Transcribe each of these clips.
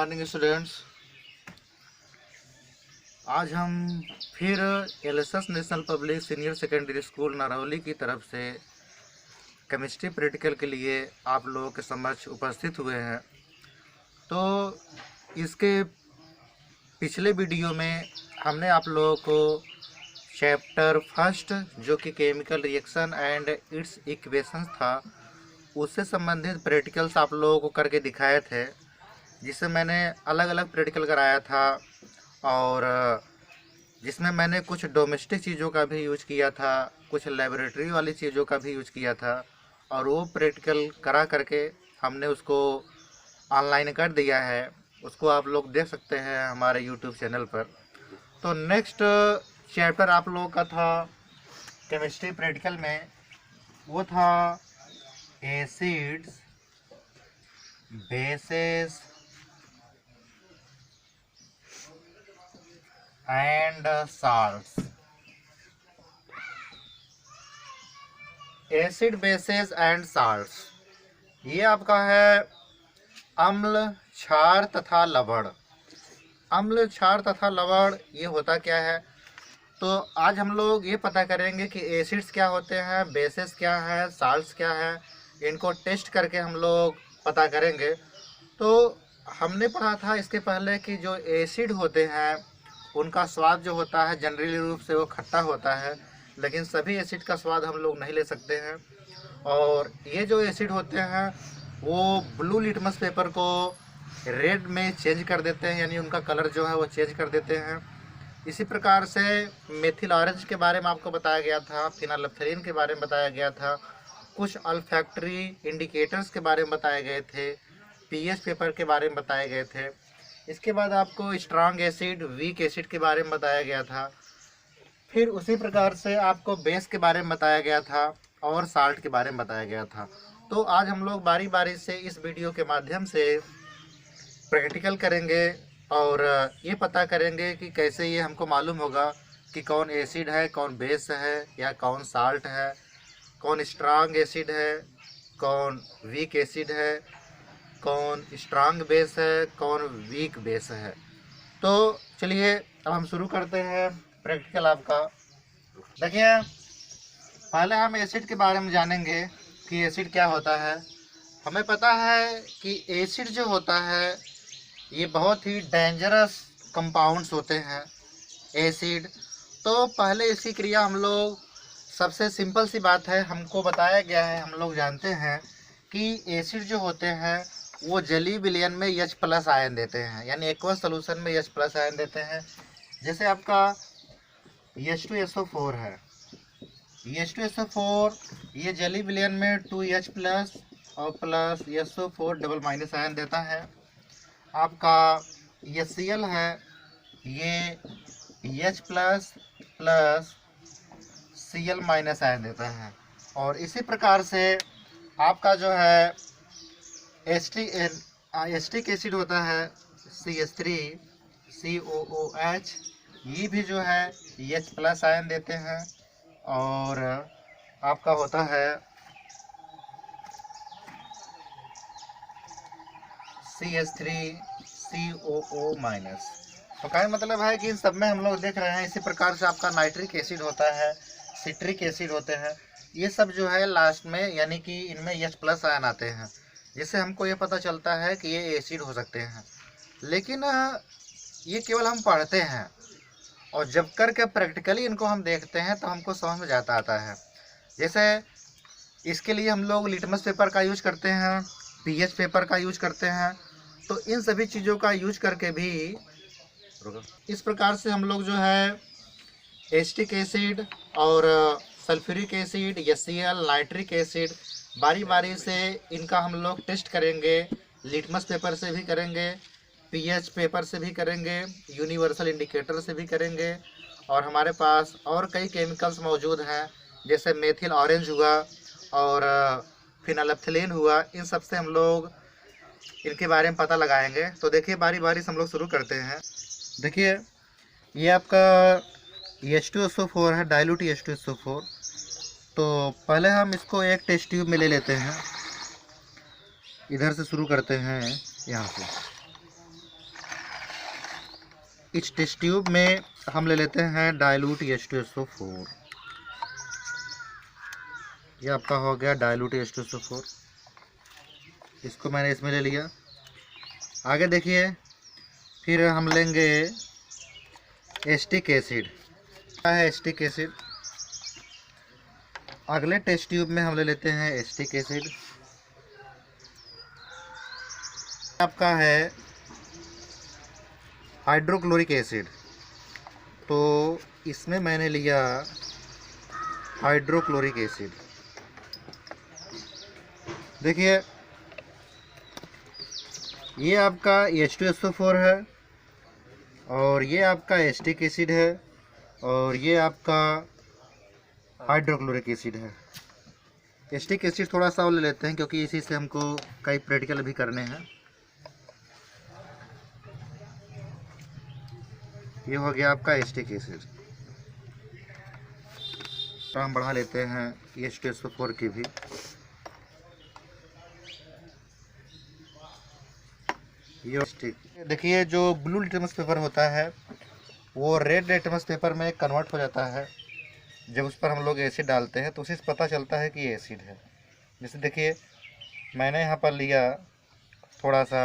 Morning students. आज हम फिर LSS national public senior secondary school Narauli की तरफ से केमिस्ट्री प्रैक्टिकल के लिए आप लोगों के समक्ष उपस्थित हुए हैं। तो इसके पिछले वीडियो में हमने आप लोगों को चैप्टर फर्स्ट जो कि chemical reaction and it's equations था, उससे संबंधित प्रैक्टिकल्स आप लोगों को करके दिखाए थे, जिससे मैंने अलग अलग प्रैक्टिकल कराया था और जिसमें मैंने कुछ डोमेस्टिक चीज़ों का भी यूज किया था, कुछ लेबोरेटरी वाली चीज़ों का भी यूज किया था और वो प्रैक्टिकल करा करके हमने उसको ऑनलाइन कर दिया है। उसको आप लोग देख सकते हैं हमारे यूट्यूब चैनल पर। तो नेक्स्ट चैप्टर आप लोगों का था केमिस्ट्री प्रैक्टिकल में, वो था acids, bases and salts. Acid, bases and salts, ये आपका है अम्ल, क्षार तथा लवण। अम्ल, क्षार तथा लवण ये होता क्या है? तो आज हम लोग ये पता करेंगे कि एसिड्स क्या होते हैं, बेसेस क्या है, साल्ट्स क्या है। इनको टेस्ट करके हम लोग पता करेंगे। तो हमने पढ़ा था इसके पहले कि जो एसिड होते हैं उनका स्वाद जो होता है जनरली रूप से वो खट्टा होता है, लेकिन सभी एसिड का स्वाद हम लोग नहीं ले सकते हैं। और ये जो एसिड होते हैं वो ब्लू लिटमस पेपर को रेड में चेंज कर देते हैं, यानी उनका कलर जो है वो चेंज कर देते हैं। इसी प्रकार से मेथिल ऑरेंज के बारे में आपको बताया गया था, फिनाइल्फ्थलीन के बारे में बताया गया था, कुछ अल्फैक्टरी इंडिकेटर्स के बारे में बताए गए थे, पीएच पेपर के बारे में बताए गए थे। इसके बाद आपको स्ट्रॉन्ग एसिड, वीक एसिड के बारे में बताया गया था। फिर उसी प्रकार से आपको बेस के बारे में बताया गया था और साल्ट के बारे में बताया गया था। तो आज हम लोग बारी बारी से इस वीडियो के माध्यम से प्रैक्टिकल करेंगे और ये पता करेंगे कि कैसे ये हमको मालूम होगा कि कौन एसिड है, कौन बेस है या कौन साल्ट है, कौन स्ट्रॉन्ग एसिड है, कौन वीक एसिड है, कौन स्ट्रॉन्ग बेस है, कौन वीक बेस है। तो चलिए अब हम शुरू करते हैं प्रैक्टिकल आपका। देखिए, पहले हम एसिड के बारे में जानेंगे कि एसिड क्या होता है। हमें पता है कि एसिड जो होता है ये बहुत ही डेंजरस कंपाउंड्स होते हैं एसिड। तो पहले इसकी क्रिया हम लोग, सबसे सिंपल सी बात है, हमको बताया गया है, हम लोग जानते हैं कि एसिड जो होते हैं वो जलीय विलयन में H+ आयन देते हैं, यानी एक्वस सोल्यूशन में H+ आयन देते हैं। जैसे आपका H2SO4 है, H2SO4 ये जलीय विलयन में 2H+ और plus SO4 double minus ion देता है। आपका HCl है, ये H+ plus Cl minus ion देता है। और इसी प्रकार से आपका जो है एस्टिक एसिड होता है CH3COOH, ये भी जो है H+ आयन देते हैं। और आपका होता है CH3COO-। तो क्या मतलब है कि इन सब में हम लोग देख रहे हैं। इसी प्रकार से आपका नाइट्रिक एसिड होता है, सिट्रिक एसिड होते हैं, ये सब जो है लास्ट में, यानी कि इनमें H+ आयन आते हैं, जिससे हमको ये पता चलता है कि ये एसिड हो सकते हैं। लेकिन ये केवल हम पढ़ते हैं और जब करके प्रैक्टिकली इनको हम देखते हैं तो हमको समझ में जाता आता है। जैसे इसके लिए हम लोग लिटमस पेपर का यूज करते हैं, पीएच पेपर का यूज करते हैं। तो इन सभी चीज़ों का यूज करके भी इस प्रकार से हम लोग जो है एस्टिक एसिड और sulphuric acid, HCl, nitric acid, बारी बारी से इनका हम लोग टेस्ट करेंगे। लिटमस पेपर से भी करेंगे, पीएच पेपर से भी करेंगे, यूनिवर्सल इंडिकेटर से भी करेंगे। और हमारे पास और कई केमिकल्स मौजूद हैं, जैसे मेथिल ऑरेंज हुआ और फिनाइल्फ्थलीन हुआ। इन सब से हम लोग इनके बारे में पता लगाएंगे। तो देखिए, बारी बारी से हम लोग शुरू करते हैं। देखिए, ये आपका H2SO4 है, डाइल्यूट H2SO4। तो पहले हम इसको एक टेस्ट ट्यूब में ले लेते हैं। इधर से शुरू करते हैं, यहाँ से। इस टेस्ट ट्यूब में हम ले लेते हैं डाइल्यूट H2SO4। ये आपका हो गया डाइल्यूट H2SO4। इसको मैंने इसमें ले लिया। आगे देखिए, फिर हम लेंगे एसिटिक एसिड। क्या है एसिटिक एसिड? अगले टेस्ट ट्यूब में हम ले लेते हैं एसिटिक एसिड। आपका है हाइड्रोक्लोरिक एसिड, तो इसमें मैंने लिया हाइड्रोक्लोरिक एसिड। देखिए, ये आपका H2SO4 है और ये आपका एसिटिक एसिड है और ये आपका हाइड्रोक्लोरिक एसिड है। एसिटिक एसिड थोड़ा सा और ले लेते हैं क्योंकि इसी से हमको कई प्रैक्टिकल भी करने हैं। ये हो गया आपका एसिटिक एसिड। तो हम बढ़ा लेते हैं H2SO4 की भी। ये देखिए, जो ब्लू लिटमस पेपर होता है वो रेड लिटमस पेपर में कन्वर्ट हो जाता है। जब उस पर हम लोग एसिड डालते हैं तो उसी से पता चलता है कि ये एसिड है। जैसे देखिए, मैंने यहाँ पर लिया थोड़ा सा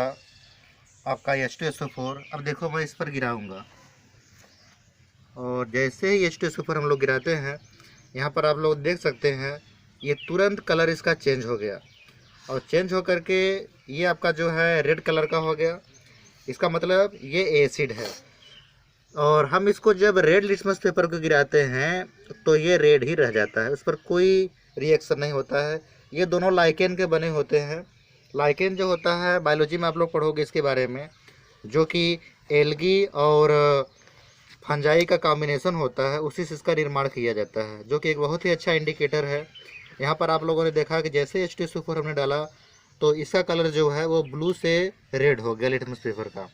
आपका H2SO4। अब देखो, मैं इस पर गिराऊंगा और जैसे ही H2SO4 हम लोग गिराते हैं, यहाँ पर आप लोग देख सकते हैं ये तुरंत कलर इसका चेंज हो गया और चेंज हो करके ये आपका जो है रेड कलर का हो गया। इसका मतलब ये एसिड है। और हम इसको जब रेड लिटमस पेपर को गिराते हैं तो ये रेड ही रह जाता है, उस पर कोई रिएक्शन नहीं होता है। ये दोनों लाइकेन के बने होते हैं। लाइकेन जो होता है, बायोलॉजी में आप लोग पढ़ोगे इसके बारे में, जो कि एल्गी और फंजाई का कॉम्बिनेशन होता है, उसी से इसका निर्माण किया जाता है, जो कि एक बहुत ही अच्छा इंडिकेटर है। यहाँ पर आप लोगों ने देखा कि जैसे H2SO4 हमने डाला तो इसका कलर जो है वो ब्लू से रेड हो गया लिटमस पेपर का।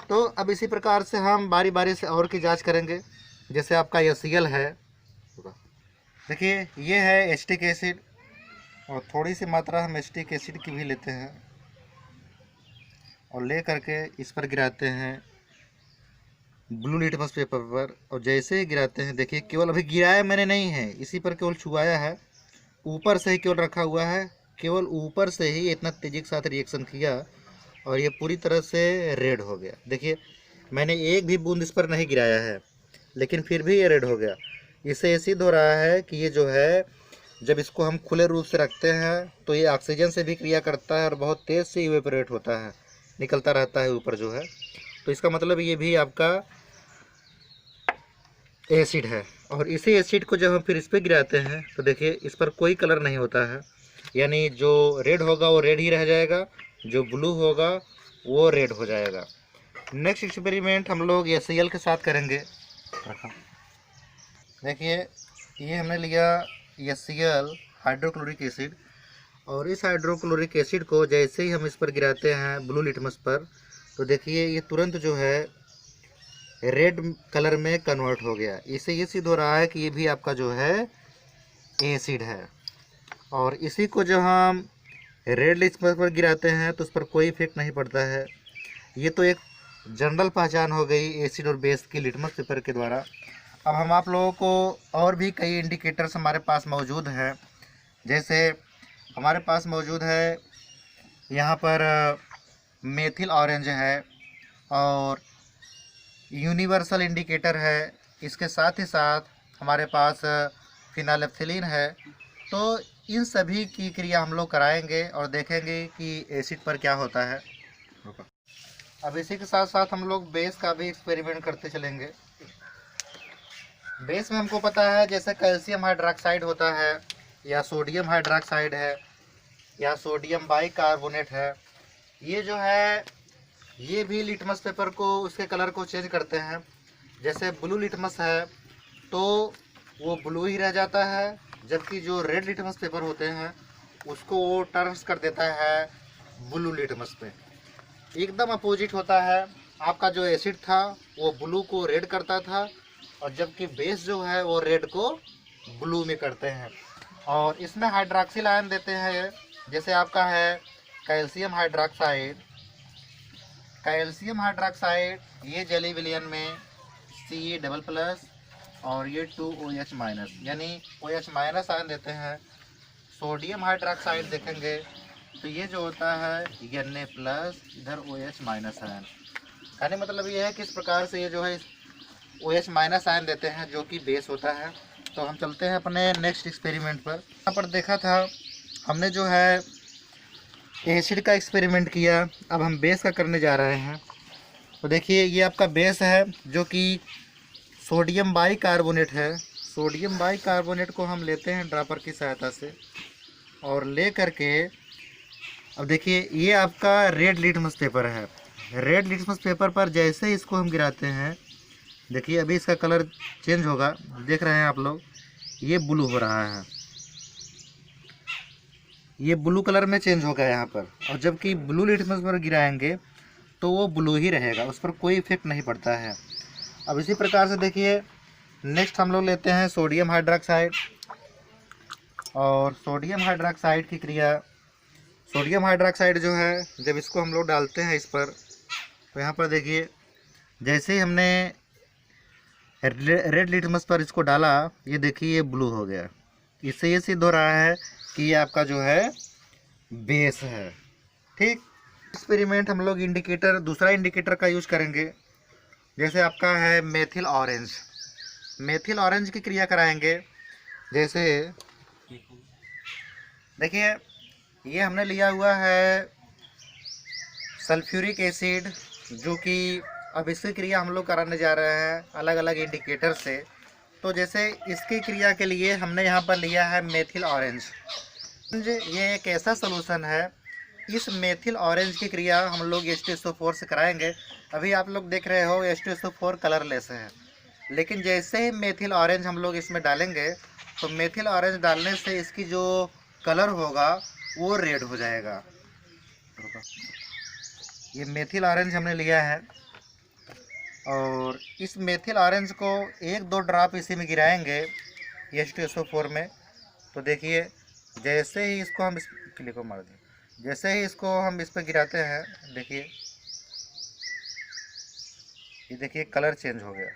तो अब इसी प्रकार से हम बारी बारी से और की जांच करेंगे। जैसे आपका HCl है, देखिए ये है एसिटिक एसिड और थोड़ी सी मात्रा हम एसिटिक एसिड की भी लेते हैं और ले करके इस पर गिराते हैं ब्लू लिटमस पेपर पर। और जैसे ही गिराते हैं, देखिए केवल अभी गिराया मैंने नहीं है, इसी पर केवल छुआया है, ऊपर से ही केवल रखा हुआ है, केवल ऊपर से ही इतना तेज़ी के साथ रिएक्शन किया और ये पूरी तरह से रेड हो गया। देखिए, मैंने एक भी बूंद इस पर नहीं गिराया है लेकिन फिर भी ये रेड हो गया। इससे ये सिद्ध हो रहा है कि ये जो है, जब इसको हम खुले रूप से रखते हैं तो ये ऑक्सीजन से भी क्रिया करता है और बहुत तेज़ से इवेपोरेट होता है, निकलता रहता है ऊपर जो है। तो इसका मतलब ये भी आपका एसिड है। और इसी एसिड को जब हम फिर इस पर गिराते हैं तो देखिए इस पर कोई कलर नहीं होता है, यानी जो रेड होगा वो रेड ही रह जाएगा, जो ब्लू होगा वो रेड हो जाएगा। नेक्स्ट एक्सपेरिमेंट हम लोग HCl के साथ करेंगे। देखिए, ये हमने लिया HCl हाइड्रोक्लोरिक एसिड और इस हाइड्रोक्लोरिक एसिड को जैसे ही हम इस पर गिराते हैं ब्लू लिटमस पर, तो देखिए ये तुरंत जो है रेड कलर में कन्वर्ट हो गया। इससे ये सिद्ध हो रहा है कि ये भी आपका जो है एसिड है। और इसी को जब हम रेड लिटमस पर गिराते हैं तो उस पर कोई इफेक्ट नहीं पड़ता है। ये तो एक जनरल पहचान हो गई एसिड और बेस की लिटमस पेपर के द्वारा। अब हम आप लोगों को और भी कई इंडिकेटर्स हमारे पास मौजूद हैं। जैसे हमारे पास मौजूद है यहाँ पर मेथिल ऑरेंज है और यूनिवर्सल इंडिकेटर है। इसके साथ ही साथ हमारे पास फिनाइलेफ्थिलीन है। तो इन सभी की क्रिया हम लोग कराएंगे और देखेंगे कि एसिड पर क्या होता है। अब इसी के साथ साथ हम लोग बेस का भी एक्सपेरिमेंट करते चलेंगे। बेस में हमको पता है जैसे कैल्शियम हाइड्रोक्साइड होता है या सोडियम हाइड्रोक्साइड है या सोडियम बाइकार्बोनेट है। ये जो है ये भी लिटमस पेपर को, उसके कलर को चेंज करते हैं। जैसे ब्लू लिटमस है तो वो ब्लू ही रह जाता है, जबकि जो रेड लिटमस पेपर होते हैं उसको वो टर्न्स कर देता है ब्लू लिटमस पे। एकदम अपोजिट होता है। आपका जो एसिड था वो ब्लू को रेड करता था और जबकि बेस जो है वो रेड को ब्लू में करते हैं। और इसमें हाइड्रोक्सिल आयन देते हैं। जैसे आपका है कैल्शियम हाइड्रोक्साइड। कैल्शियम हाइड्रोक्साइड, ये जेली विलियन में Ce++ और ये 2OH माइनस, यानी OH माइनस आयन देते हैं। सोडियम हाइड्रोक्साइड देखेंगे तो ये जो होता है Na+, इधर OH माइनस आयन। कहने मतलब ये है कि इस प्रकार से ये जो है OH माइनस आयन देते हैं जो कि बेस होता है। तो हम चलते हैं अपने नेक्स्ट एक्सपेरिमेंट पर। यहाँ पर देखा था हमने जो है एसिड का एक्सपेरिमेंट किया, अब हम बेस का करने जा रहे हैं। तो देखिए ये आपका बेस है जो कि सोडियम बाइकार्बोनेट है। सोडियम बाइकार्बोनेट को हम लेते हैं ड्रॉपर की सहायता से और ले करके अब देखिए ये आपका रेड लिटमस पेपर है। रेड लिटमस पेपर पर जैसे ही इसको हम गिराते हैं, देखिए अभी इसका कलर चेंज होगा, देख रहे हैं आप लोग, ये ब्लू हो रहा है, ये ब्लू कलर में चेंज होगा यहाँ पर। और जबकि ब्लू लिटमस पर गिराएंगे तो वो ब्लू ही रहेगा, उस पर कोई इफेक्ट नहीं पड़ता है। अब इसी प्रकार से देखिए नेक्स्ट हम लोग लेते हैं सोडियम हाइड्रोक्साइड, और सोडियम हाइड्रोक्साइड की क्रिया, सोडियम हाइड्रोक्साइड जो है जब इसको हम लोग डालते हैं इस पर, तो यहाँ पर देखिए जैसे ही हमने रेड लिटमस पर इसको डाला, ये देखिए ये ब्लू हो गया। इससे ये सिद्ध हो रहा है कि ये आपका जो है बेस है। ठीक, एक्सपेरिमेंट हम लोग इंडिकेटर, दूसरा इंडिकेटर का यूज करेंगे। जैसे आपका है मेथिल ऑरेंज, मेथिल ऑरेंज की क्रिया कराएंगे। जैसे देखिए ये हमने लिया हुआ है सल्फ्यूरिक एसिड, जो कि अब इसकी क्रिया हम लोग कराने जा रहे हैं अलग अलग इंडिकेटर से। तो जैसे इसकी क्रिया के लिए हमने यहाँ पर लिया है मेथिल ऑरेंज। ये एक ऐसा सॉल्यूशन है, इस मेथिल ऑरेंज की क्रिया हम लोग H2SO4 से कराएंगे। अभी आप लोग देख रहे हो H2SO4 कलरलेस है, लेकिन जैसे ही मेथिल ऑरेंज हम लोग इसमें डालेंगे तो मेथिल ऑरेंज डालने से इसकी जो कलर होगा वो रेड हो जाएगा। ये मेथिल ऑरेंज हमने लिया है और इस मेथिल ऑरेंज को 1-2 ड्रॉप इसी में गिराएंगे H2SO4 में। तो देखिए जैसे ही इसको हम इस क्लिक को मार दें, जैसे ही इसको हम इस पर गिराते हैं, देखिए ये देखिए कलर चेंज हो गया।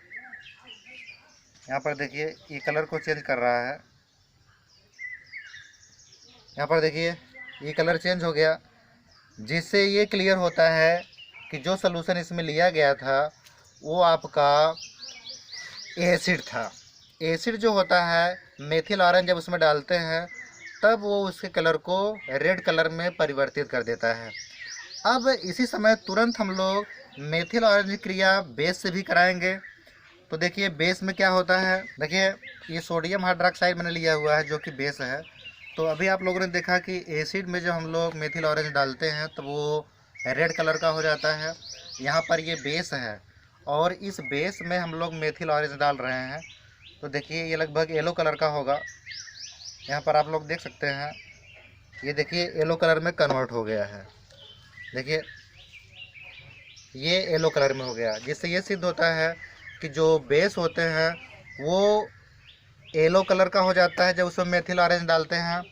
यहाँ पर देखिए ये कलर को चेंज कर रहा है, यहाँ पर देखिए ये कलर चेंज हो गया, जिससे ये क्लियर होता है कि जो सलूशन इसमें लिया गया था वो आपका एसिड था। एसिड जो होता है मेथिल ऑरेंज जब उसमें डालते हैं तब वो उसके कलर को रेड कलर में परिवर्तित कर देता है। अब इसी समय तुरंत हम लोग मेथिल ऑरेंज क्रिया बेस से भी कराएंगे। तो देखिए बेस में क्या होता है, देखिए ये सोडियम हाइड्रोक्साइड मैंने लिया हुआ है जो कि बेस है। तो अभी आप लोगों ने देखा कि एसिड में जब हम लोग मेथिल ऑरेंज डालते हैं तो वो रेड कलर का हो जाता है। यहाँ पर ये बेस है और इस बेस में हम लोग मेथिल ऑरेंज डाल रहे हैं। तो देखिए ये लगभग येलो कलर का होगा, यहाँ पर आप लोग देख सकते हैं, ये देखिए येलो कलर में कन्वर्ट हो गया है। देखिए ये येलो कलर में हो गया, जिससे ये सिद्ध होता है कि जो बेस होते हैं वो येलो कलर का हो जाता है जब उसमें मेथिल ऑरेंज डालते हैं,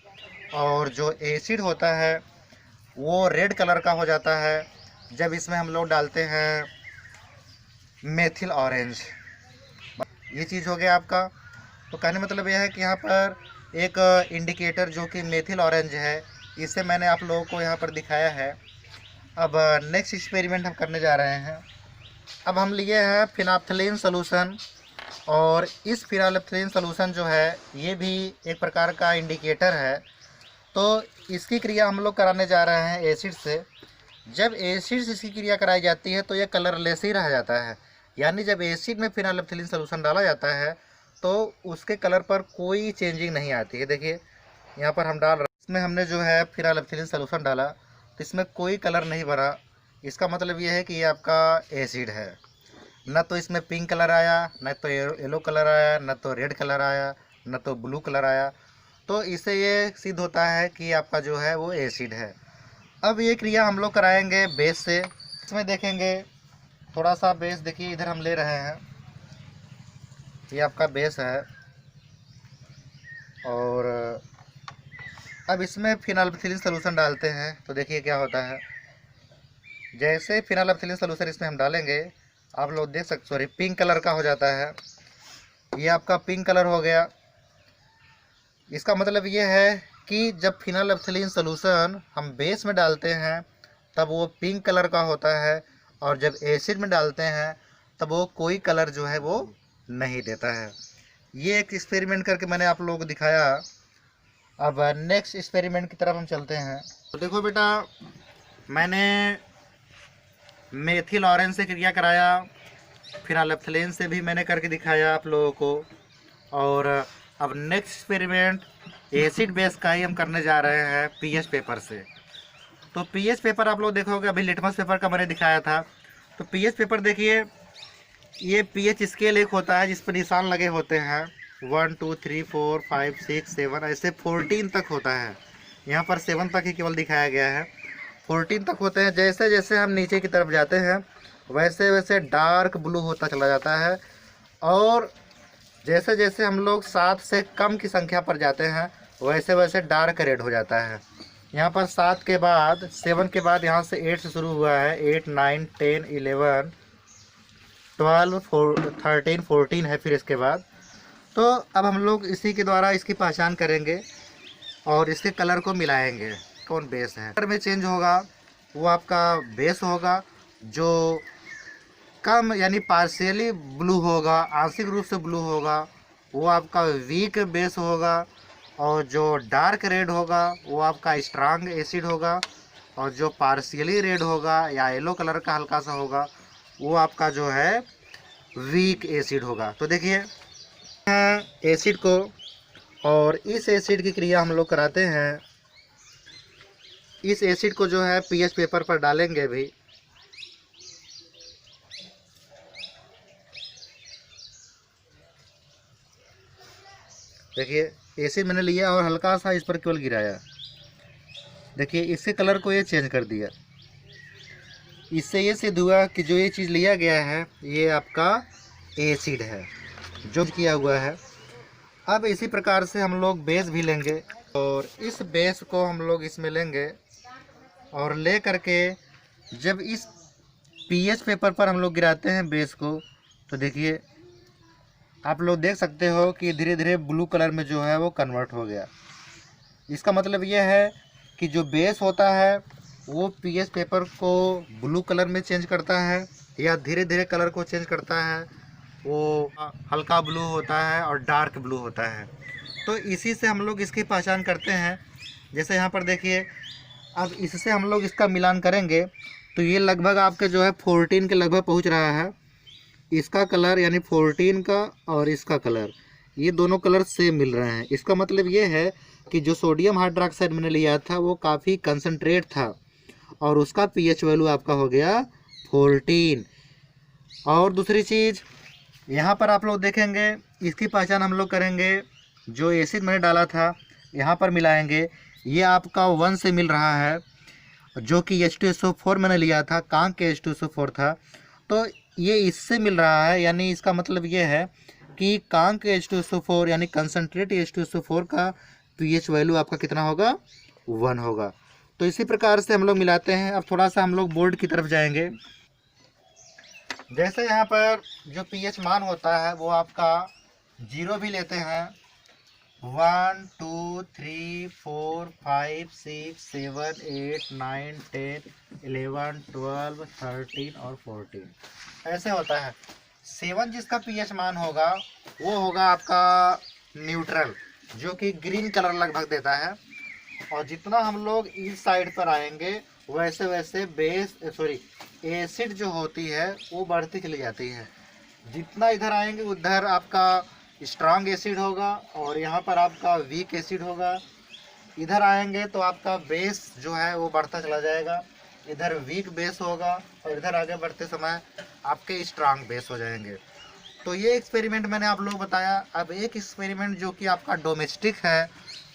और जो एसिड होता है वो रेड कलर का हो जाता है जब इसमें हम लोग डालते हैं मेथिल ऑरेंज। ये चीज़ हो गया आपका। तो कहने मतलब यह है कि यहाँ पर एक इंडिकेटर जो कि मेथिल ऑरेंज है, इसे मैंने आप लोगों को यहाँ पर दिखाया है। अब नेक्स्ट एक्सपेरिमेंट हम करने जा रहे हैं। अब हम लिए हैं फिनाप्थलीन सॉल्यूशन, और इस फिनाप्थलीन सॉल्यूशन जो है ये भी एक प्रकार का इंडिकेटर है। तो इसकी क्रिया हम लोग कराने जा रहे हैं एसिड से। जब एसिड से इसकी क्रिया कराई जाती है तो ये कलरलेस ही रह जाता है, यानी जब एसिड में फिनाप्थलीन सॉल्यूशन डाला जाता है तो उसके कलर पर कोई चेंजिंग नहीं आती है। देखिए यहाँ पर हम डाल रहे हैं, इसमें हमने जो है फिनाप्थलीन सॉल्यूशन डाला तो इसमें कोई कलर नहीं भरा। इसका मतलब ये है कि ये आपका एसिड है। न तो इसमें पिंक कलर आया, न तो येलो कलर आया, न तो रेड कलर आया, न तो ब्लू कलर आया। तो इससे ये सिद्ध होता है कि आपका जो है वो एसिड है। अब ये क्रिया हम लोग कराएंगे बेस से। इसमें देखेंगे थोड़ा सा बेस, देखिए इधर हम ले रहे हैं, ये आपका बेस है, और अब इसमें फिनाप्थलीन सॉल्यूशन डालते हैं। तो देखिए क्या होता है, जैसे फिनाइलएथिलीन सोल्यूशन इसमें हम डालेंगे, आप लोग देख सकते, सॉरी, पिंक कलर का हो जाता है। ये आपका पिंक कलर हो गया। इसका मतलब ये है कि जब फिनाइलएथिलीन सोल्यूशन हम बेस में डालते हैं तब वो पिंक कलर का होता है, और जब एसिड में डालते हैं तब वो कोई कलर जो है वो नहीं देता है। ये एक एक्सपेरिमेंट करके मैंने आप लोगों को दिखाया। अब नेक्स्ट एक्सपेरिमेंट की तरफ हम चलते हैं। तो देखो बेटा, मैंने मेथिल ऑरेंज से क्रिया कराया, फिनाइलएथिलीन से भी मैंने करके दिखाया आप लोगों को, और अब नेक्स्ट एक्सपेरिमेंट एसिड बेस का ही हम करने जा रहे हैं पीएच पेपर से। तो पीएच पेपर आप लोग देखोगे, अभी लिटमस पेपर का मैंने दिखाया था। तो पीएच पेपर देखिए, ये पीएच स्केल एक होता है जिस पर निशान लगे होते हैं 1 2 3 4 5 6 7, ऐसे 14 तक होता है। यहाँ पर 7 तक ही केवल दिखाया गया है, 14 तक होते हैं। जैसे जैसे हम नीचे की तरफ जाते हैं वैसे वैसे डार्क ब्लू होता चला जाता है, और जैसे जैसे हम लोग 7 से कम की संख्या पर जाते हैं वैसे वैसे डार्क रेड हो जाता है। यहाँ पर 7 के बाद, 7 के बाद यहाँ से 8 से शुरू हुआ है, 8 9 10 11 12 13 14 है फिर इसके बाद। तो अब हम लोग इसी के द्वारा इसकी पहचान करेंगे और इसके कलर को मिलाएंगे कौन बेस है। कलर में चेंज होगा वो आपका बेस होगा, जो कम यानी पार्शियली ब्लू होगा, आंशिक रूप से ब्लू होगा, वो आपका वीक बेस होगा, और जो डार्क रेड होगा वो आपका स्ट्रांग एसिड होगा, और जो पार्शियली रेड होगा या येलो कलर का हल्का सा होगा वो आपका जो है वीक एसिड होगा। तो देखिए एसिड को, और इस एसिड की क्रिया हम लोग कराते हैं। इस एसिड को जो है पीएच पेपर पर डालेंगे भी। देखिए एसिड मैंने लिया और हल्का सा इस पर केवल गिराया। देखिए इससे कलर को ये चेंज कर दिया। इससे ये सिद्ध हुआ कि जो ये चीज़ लिया गया है ये आपका एसिड है जो किया हुआ है। अब इसी प्रकार से हम लोग बेस भी लेंगे, और इस बेस को हम लोग इसमें लेंगे, और ले करके जब इस पीएच पेपर पर हम लोग गिराते हैं बेस को, तो देखिए आप लोग देख सकते हो कि धीरे धीरे ब्लू कलर में जो है वो कन्वर्ट हो गया। इसका मतलब ये है कि जो बेस होता है वो पीएच पेपर को ब्लू कलर में चेंज करता है, या धीरे धीरे कलर को चेंज करता है। वो हल्का ब्लू होता है और डार्क ब्लू होता है। तो इसी से हम लोग इसकी पहचान करते हैं। जैसे यहाँ पर देखिए, अब इससे हम लोग इसका मिलान करेंगे तो ये लगभग आपके जो है 14 के लगभग पहुँच रहा है। इसका कलर यानी 14 का और इसका कलर, ये दोनों कलर सेम मिल रहे हैं। इसका मतलब ये है कि जो सोडियम हाइड्रोक्साइड मैंने लिया था वो काफ़ी कंसनट्रेट था, और उसका पीएच वैल्यू आपका हो गया 14। और दूसरी चीज़ यहाँ पर आप लोग देखेंगे, इसकी पहचान हम लोग करेंगे। जो एसिड मैंने डाला था यहाँ पर मिलाएंगे, ये आपका 1 से मिल रहा है, जो कि H2SO4 मैंने लिया था, कांक के H2SO4 था, तो ये इससे मिल रहा है। यानी इसका मतलब ये है कि कांक के H2SO4 यानी कंसनट्रेट H2SO4 का पीएच वैल्यू आपका कितना होगा, 1 होगा। तो इसी प्रकार से हम लोग मिलाते हैं। अब थोड़ा सा हम लोग बोर्ड की तरफ जाएंगे। जैसे यहाँ पर जो पीएच मान होता है वो आपका 0 भी लेते हैं, 1 2 3 4 5 6 7 8 9 10 11 12 13 और 14 ऐसे होता है। 7 जिसका पीएच मान होगा वो होगा आपका न्यूट्रल, जो कि ग्रीन कलर लगभग देता है। और जितना हम लोग इस साइड पर आएंगे वैसे वैसे एसिड जो होती है वो बढ़ती चली जाती है। जितना इधर आएंगे उधर आपका स्ट्रांग एसिड होगा, और यहाँ पर आपका वीक एसिड होगा। इधर आएंगे तो आपका बेस जो है वो बढ़ता चला जाएगा, इधर वीक बेस होगा, और इधर आगे बढ़ते समय आपके स्ट्रांग बेस हो जाएंगे। तो ये एक्सपेरिमेंट मैंने आप लोग बताया। अब एक एक्सपेरिमेंट जो कि आपका डोमेस्टिक है,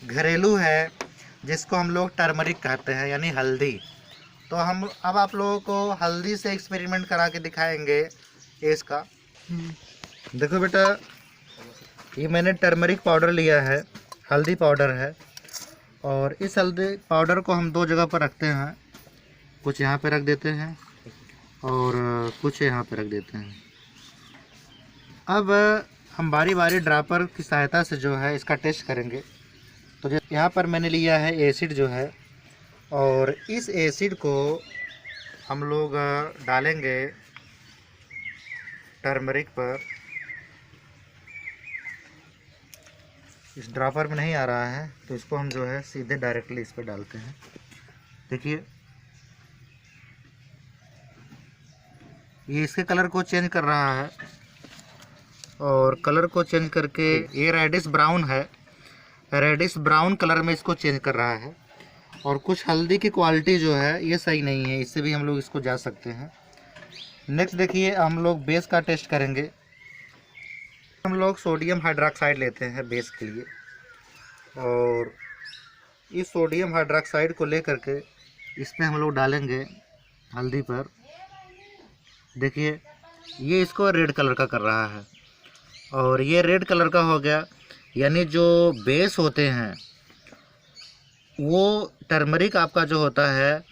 घरेलू है, जिसको हम लोग टर्मरिक कहते हैं यानी हल्दी। तो हम अब आप लोगों को हल्दी से एक्सपेरिमेंट करा के दिखाएंगे इसका। देखो बेटा, ये मैंने टर्मरिक पाउडर लिया है, हल्दी पाउडर है, और इस हल्दी पाउडर को हम 2 जगह पर रखते हैं। कुछ यहाँ पे रख देते हैं और कुछ यहाँ पे रख देते हैं। अब हम बारी बारी ड्रॉपर की सहायता से जो है इसका टेस्ट करेंगे। तो यहाँ पर मैंने लिया है एसिड जो है, और इस एसिड को हम लोग डालेंगे टर्मरिक पर। इस ड्रॉपर में नहीं आ रहा है तो इसको हम जो है सीधे डायरेक्टली इस पर डालते हैं। देखिए ये इसके कलर को चेंज कर रहा है, और कलर को चेंज करके ये रेडिश ब्राउन है, रेडिश ब्राउन कलर में इसको चेंज कर रहा है। और कुछ हल्दी की क्वालिटी जो है ये सही नहीं है, इससे भी हम लोग इसको जा सकते हैं। नेक्स्ट देखिए हम लोग बेस का टेस्ट करेंगे। हम लोग सोडियम हाइड्रोक्साइड लेते हैं बेस के लिए, और इस सोडियम हाइड्रोक्साइड को लेकर के इसमें हम लोग डालेंगे हल्दी पर। देखिए ये इसको रेड कलर का कर रहा है, और ये रेड कलर का हो गया, यानी जो बेस होते हैं वो टर्मरिक आपका जो होता है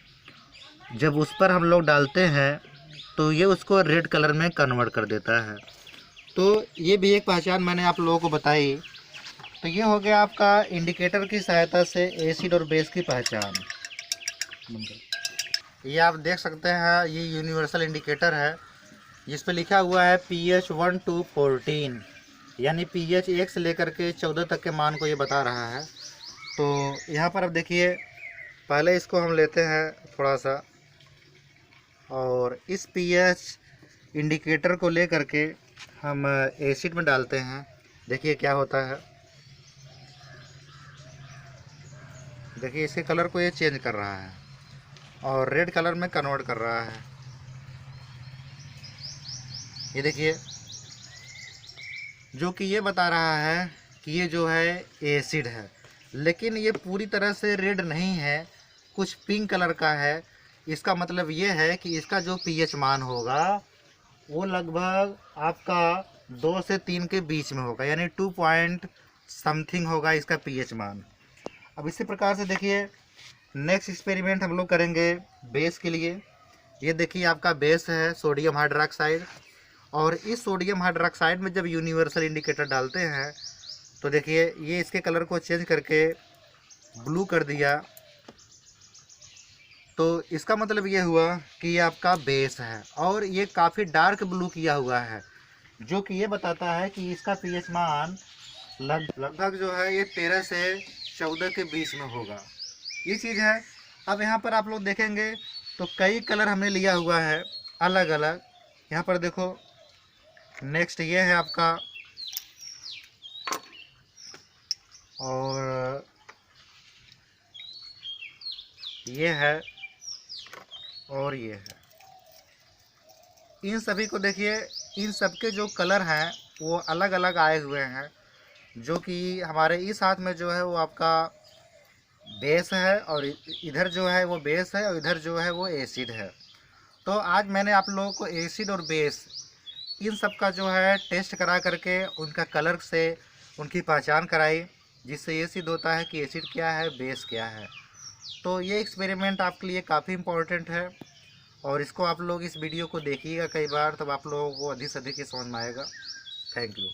जब उस पर हम लोग डालते हैं तो ये उसको रेड कलर में कन्वर्ट कर देता है। तो ये भी एक पहचान मैंने आप लोगों को बताई। तो ये हो गया आपका इंडिकेटर की सहायता से एसिड और बेस की पहचान। ये आप देख सकते हैं ये यूनिवर्सल इंडिकेटर है, जिस पे लिखा हुआ है pH 1 to 14, यानी pH 1 से लेकर के 14 तक के मान को ये बता रहा है। तो यहाँ पर अब देखिए पहले इसको हम लेते हैं थोड़ा सा, और इस pH इंडिकेटर को ले करके हम एसिड में डालते हैं। देखिए क्या होता है, देखिए इसके कलर को ये चेंज कर रहा है और रेड कलर में कन्वर्ट कर रहा है। ये देखिए जो कि ये बता रहा है कि ये जो है एसिड है, लेकिन ये पूरी तरह से रेड नहीं है, कुछ पिंक कलर का है। इसका मतलब ये है कि इसका जो pH मान होगा वो लगभग आपका 2 से 3 के बीच में होगा, यानी 2 पॉइंट समथिंग होगा इसका pH मान। अब इसी प्रकार से देखिए नेक्स्ट एक्सपेरिमेंट हम लोग करेंगे बेस के लिए। ये देखिए आपका बेस है सोडियम हाइड्रोक्साइड, और इस सोडियम हाइड्रोक्साइड में जब यूनिवर्सल इंडिकेटर डालते हैं तो देखिए ये इसके कलर को चेंज करके ब्लू कर दिया। तो इसका मतलब ये हुआ कि ये आपका बेस है, और ये काफ़ी डार्क ब्लू किया हुआ है, जो कि ये बताता है कि इसका pH मान लगभग जो है ये 13 से 14 के बीच में होगा। ये चीज़ है। अब यहाँ पर आप लोग देखेंगे तो कई कलर हमने लिया हुआ है अलग अलग। यहाँ पर देखो नेक्स्ट ये है आपका, और ये है, और ये है। इन सभी को देखिए, इन सब के जो कलर हैं वो अलग अलग आए हुए हैं, जो कि हमारे इस हाथ में जो है वो आपका बेस है, और इधर जो है वो बेस है, और इधर जो है वो एसिड है। तो आज मैंने आप लोगों को एसिड और बेस इन सब का जो है टेस्ट करा करके उनका कलर से उनकी पहचान कराई, जिससे ये सिद्ध होता है कि एसिड क्या है, बेस क्या है। तो ये एक्सपेरिमेंट आपके लिए काफ़ी इम्पोर्टेंट है, और इसको आप लोग इस वीडियो को देखिएगा कई बार, तब आप लोगों को अधिक से अधिक समझ में आएगा। Thank you.